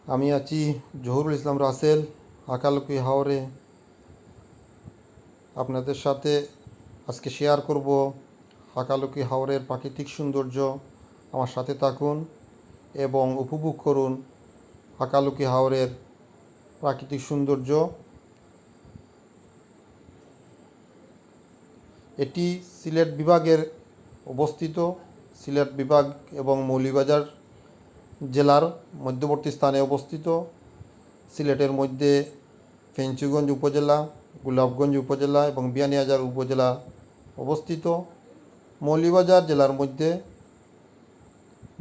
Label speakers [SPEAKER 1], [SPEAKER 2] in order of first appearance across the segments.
[SPEAKER 1] আমি আছি জহুরুল ইসলাম রাসেল, হাকালুকি হাওরে। আপনাদের সাথে আজকে শেয়ার করব হাকালুকি হাওরের প্রাকৃতিক সৌন্দর্য। আমার সাথে থাকুন এবং উপভোগ করুন হাকালুকি হাওরের প্রাকৃতিক সৌন্দর্য। এটি সিলেট বিভাগের অবস্থিত। সিলেট বিভাগ এবং মৌলভীবাজার জেলার মধ্যবর্তী স্থানে অবস্থিত। সিলেটের মধ্যে ফেঞ্চুগঞ্জ উপজেলা, গোলাপগঞ্জ উপজেলা এবং বিয়ানীবাজার উপজেলা অবস্থিত। মৌলভীবাজার জেলার মধ্যে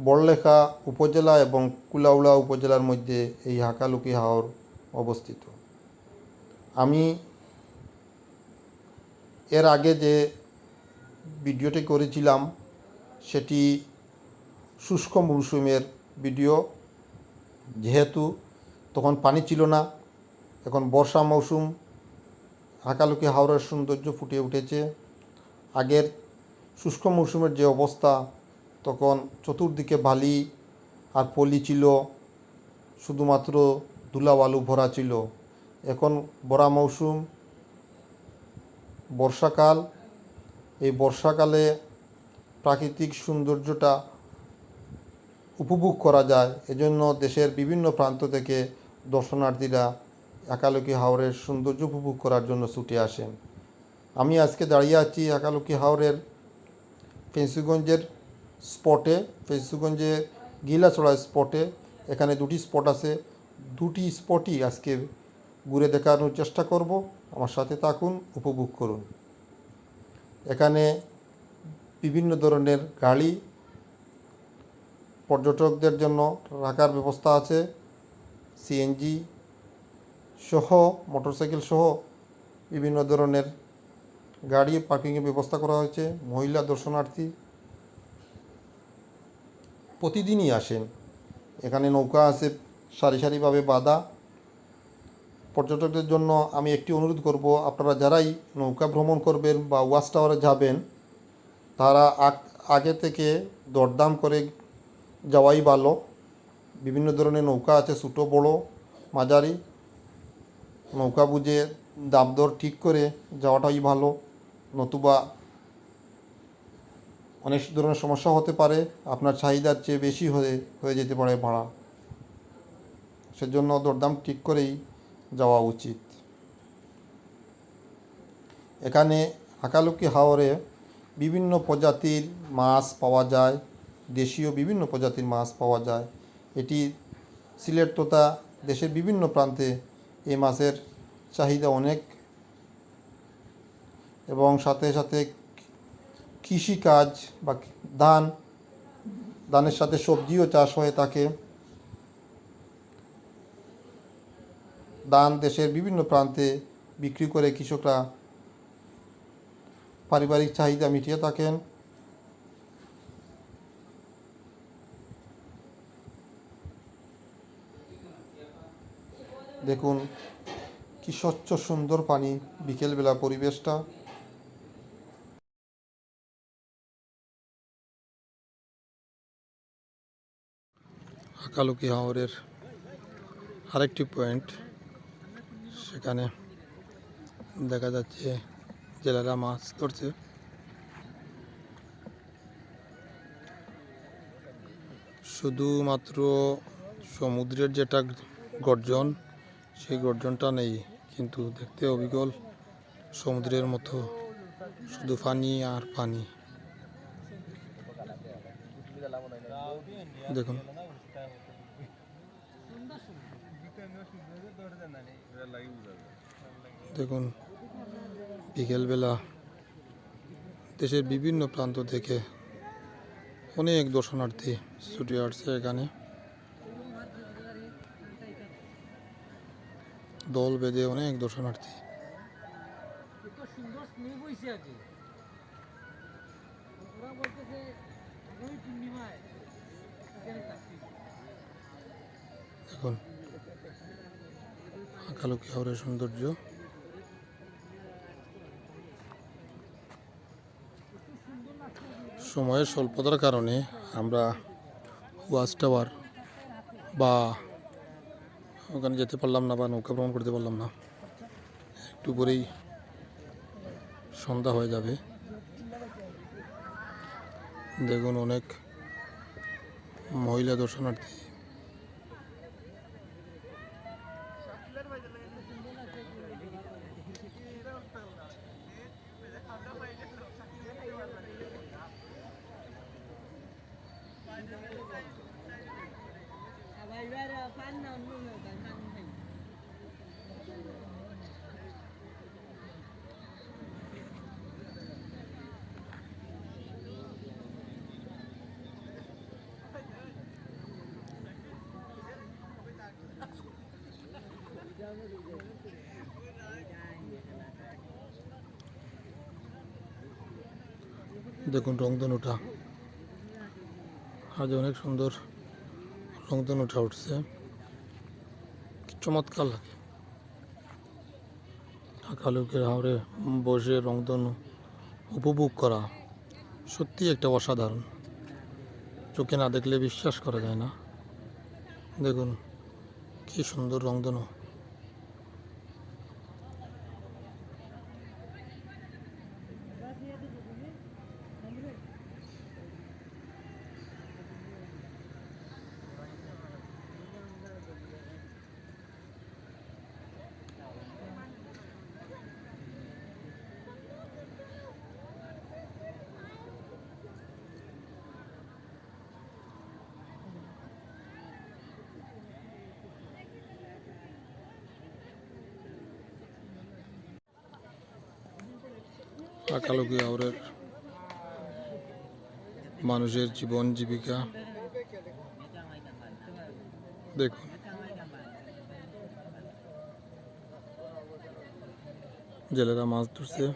[SPEAKER 1] বড়লেখা উপজেলা এবং কুলাউড়া উপজেলার মধ্যে এই হাকালুকি হাওর অবস্থিত। আমি এর আগে যে ভিডিওটি করেছিলাম সেটি শুষ্ক মৌসুমের ভিডিও, যেহেতু তখন পানি ছিল না। এখন বর্ষা মৌসুম, হাকালুকি হাওরের সৌন্দর্য ফুটে উঠেছে। আগের শুষ্ক মৌসুমের যে অবস্থা, তখন চতুর্দিকে বালি আর পলি ছিল, শুধুমাত্র ধুলাবালু ভরা ছিল। এখন ভরা মৌসুম, বর্ষাকাল। এই বর্ষাকালে প্রাকৃতিক সৌন্দর্যটা উপভোগ করা যায়। এজন্য দেশের বিভিন্ন প্রান্ত থেকে দর্শনার্থীরা হাকালুকি হাওরের সৌন্দর্য উপভোগ করার জন্য ছুটে আসেন। আমি আজকে দাঁড়িয়ে আছি হাকালুকি হাওরের ফেঞ্চুগঞ্জের স্পটে, ফেঞ্চুগঞ্জে গিলাছড়া স্পটে। এখানে দুটি স্পট আছে, দুটি স্পটই আজকে ঘুরে দেখানোর চেষ্টা করব। আমার সাথে থাকুন, উপভোগ করুন। এখানে বিভিন্ন ধরনের গাড়ি পর্যটকদের জন্য রাখার ব্যবস্থা আছে। সিএনজি সহ, মোটরসাইকেল সহ বিভিন্ন ধরনের গাড়ি পার্কিংয়ের ব্যবস্থা করা হয়েছে। মহিলা দর্শনার্থী প্রতিদিনই আসেন। এখানে নৌকা আছে সারি সারিভাবে বাঁধা। পর্যটকদের জন্য আমি একটি অনুরোধ করব, আপনারা যারাই নৌকা ভ্রমণ করবেন বা ওয়াচ টাওয়ারে যাবেন, তারা আগে থেকে দরদাম করে যাওয়াই ভালো। বিভিন্ন ধরনের নৌকা আছে, ছোটো বড়ো মাঝারি। নৌকা বুঝে দাম দর ঠিক করে যাওয়াটাই ভালো, নতুবা অনেক ধরনের সমস্যা হতে পারে। আপনার চাহিদার চেয়ে বেশি হয়ে যেতে পারে ভাড়া। সেজন্য দরদাম ঠিক করেই যাওয়া উচিত। এখানে হাকালুকি হাওরে বিভিন্ন প্রজাতির মাছ পাওয়া যায়, দেশীয় বিভিন্ন প্রজাতির মাছ পাওয়া যায়। এটি সিলেট তথা দেশের বিভিন্ন প্রান্তে এই মাছের চাহিদা অনেক, এবং সাথে সাথে কৃষিকাজ বা ধানের সাথে সবজিও চাষ হয়ে থাকে। ধান দেশের বিভিন্ন প্রান্তে বিক্রি করে কৃষকরা পারিবারিক চাহিদা মিটিয়ে থাকেন। দেখুন কি স্বচ্ছ সুন্দর পানি, বিকেলবেলা পরিবেশটা। হাকালুকি হাওরের আরেকটি পয়েন্ট, সেখানে দেখা যাচ্ছে জেলেরা মাছ ধরছে। শুধুমাত্র সমুদ্রের যেটা গর্জন, সেই গর্জনটা নেই, কিন্তু দেখতে অবিকল সমুদ্রের মতো, শুধু পানি আর পানি। দেখুন দেখুন বিকেলবেলা দেশের বিভিন্ন প্রান্ত থেকে অনেক দর্শনার্থী ছুটে আসছে এখানে। দল বেঁধে অনেক দর্শনার্থী। দেখুন হাকালুকি হাওরের সৌন্দর্য। সময়ের স্বল্পতার কারণে আমরা ওয়াচ টাওয়ার বা ওখানে যেতে পারলাম না বা নৌকা ভ্রমণ করতে পারলাম না। একটু পরেই সন্ধ্যা হয়ে যাবে। দেখুন অনেক মহিলা দর্শনার্থী। দেখুন রংধনুটা আজ অনেক সুন্দর রংধনুটা উঠছে, চমৎকার লাগে। আঁকালুকের হাওরে বসে রংধনু উপভোগ করা সত্যি একটা অসাধারণ, চোখে না দেখলে বিশ্বাস করা যায় না। দেখুন কি সুন্দর রংধনু। আঁকালুকি হাওরের মানুষের জীবন জীবিকা দেখুন। জেলেরা মাছ ধরছে।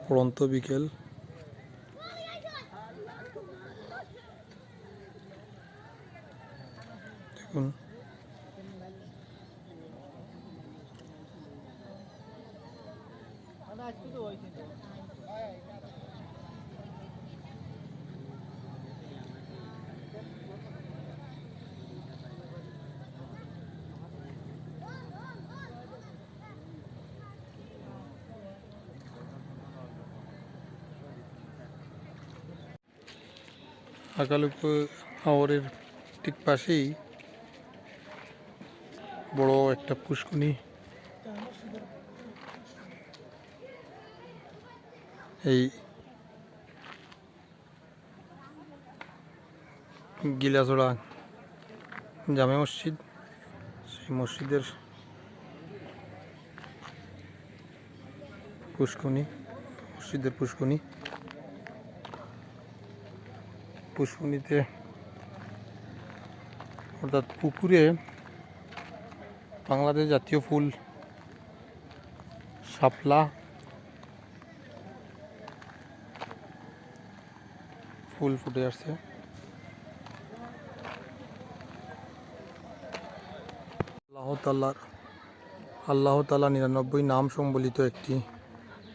[SPEAKER 1] পড়ন্ত বিকেল, দেখুন আঁকালুকি হাওরের ঠিক পাশেই বড় একটা পুষ্করণী। এই গিলাচড়া জামে মসজিদ, সেই মসজিদের পুষ্করণী, মসজিদের পুষ্করণী। পুষ্করণীতে অর্থাৎ পুকুরে বাংলাদেশ জাতীয় ফুল শাপলা ফুল ফুটে আসছে। আল্লাহ তাআলা 99 নাম সম্বলিত একটি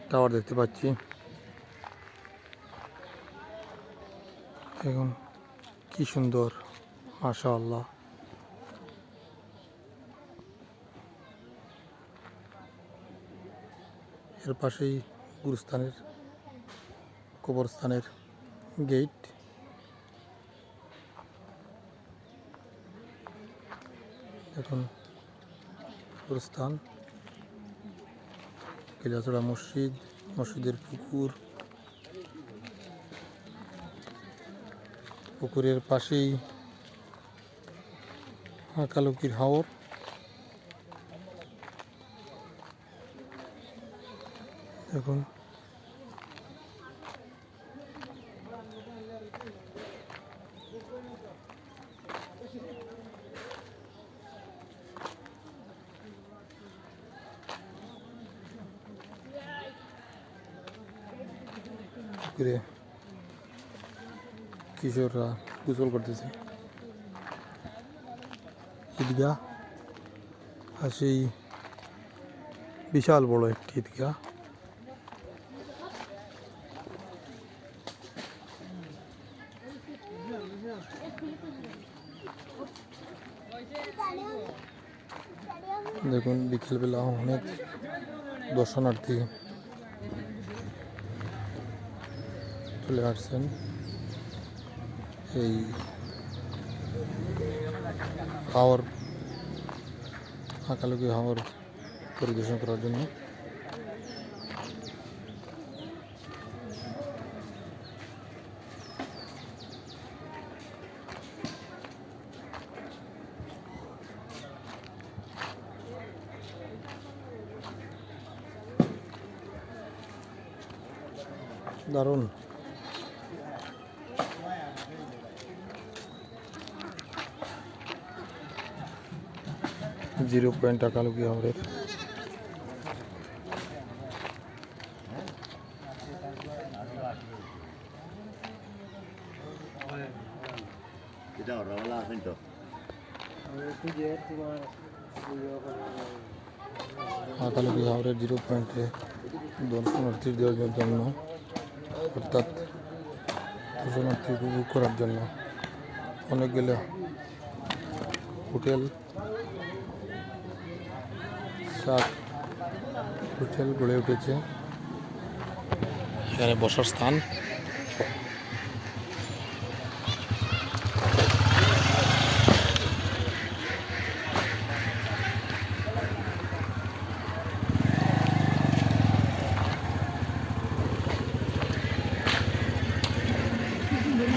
[SPEAKER 1] টাওয়ার দেখতে পাচ্ছি। দেখুন কি সুন্দর, মাশাআল্লাহ। এর পাশেই গুরুস্থানের কবরস্থানের গেট। দেখুন গুরুস্থান, গিলাচড়া মসজিদ, মসজিদের পুকুর, পুকুরের পাশেই আঁকালুকির হাওর। দেখুন কিশোররা গোসল করতেছে ঈদগাহ, আর সেই বিশাল বড় একটি ঈদগাহ। দেখুন বিকেলবেলা অনেক দর্শনার্থী চলে আসছেন এই হাওর, আঁকালুকি হাওর পরিদর্শন করার জন্য। দারুণ। জিরো পয়েন্ট আঁকালুকি হাওরের আঁকালুকি হাওরের জিরো পয়েন্টে দর্শনার্থীদের জন্য, অর্থাৎ দর্শনার্থী উপভোগ করার জন্য অনেকগুলো হোটেল গড়ে উঠেছে। এখানে বসার স্থান,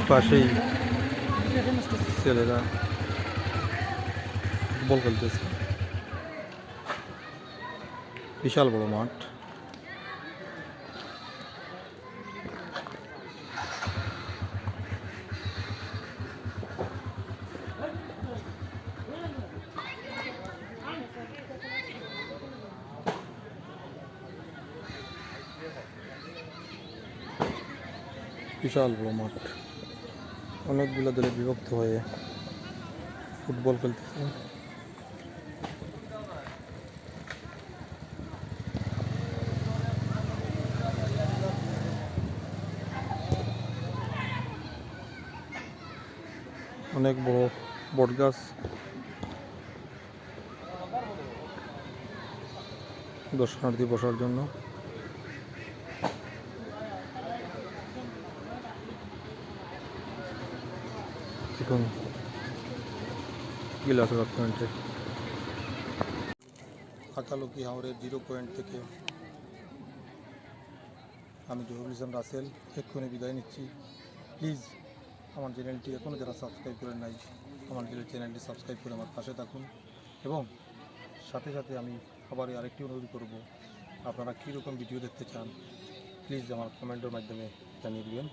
[SPEAKER 1] পাশেই ছেলেরা ফুটবল খেলতেছে। বিশাল বড় মাঠ। বিশাল বড় মাঠ, অনেকগুলো দলে বিভক্ত হয়ে ফুটবল খেলতেছে। অনেক বড় বটগাছ, দর্শনার্থী বসার জন্য। দেখুন গিলাসরা পয়েন্টে আঁকালুকি হাওরের জিরো পয়েন্ট থেকে আমি জহুরুল ইসলাম রাসেল এক্ষুনি বিদায় নিচ্ছি। প্লিজ আমার চ্যানেলটি এখনও যারা সাবস্ক্রাইব করেন নাই, আমার চ্যানেলটি সাবস্ক্রাইব করে আমার পাশে থাকুন, এবং সাথে সাথে আমি আবার আরেকটি অনুরোধ করব, আপনারা কীরকম ভিডিও দেখতে চান প্লিজ আমার কমেন্টের মাধ্যমে জানিয়ে দেবেন।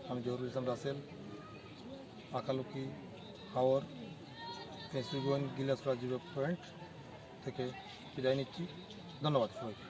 [SPEAKER 1] আমি জহুরুল ইসলাম রাসেল আঁকালুকি হাওর ফেসবুক গিলাসরা জিরো পয়েন্ট থেকে বিদায় নিচ্ছি। ধন্যবাদ সবাইকে।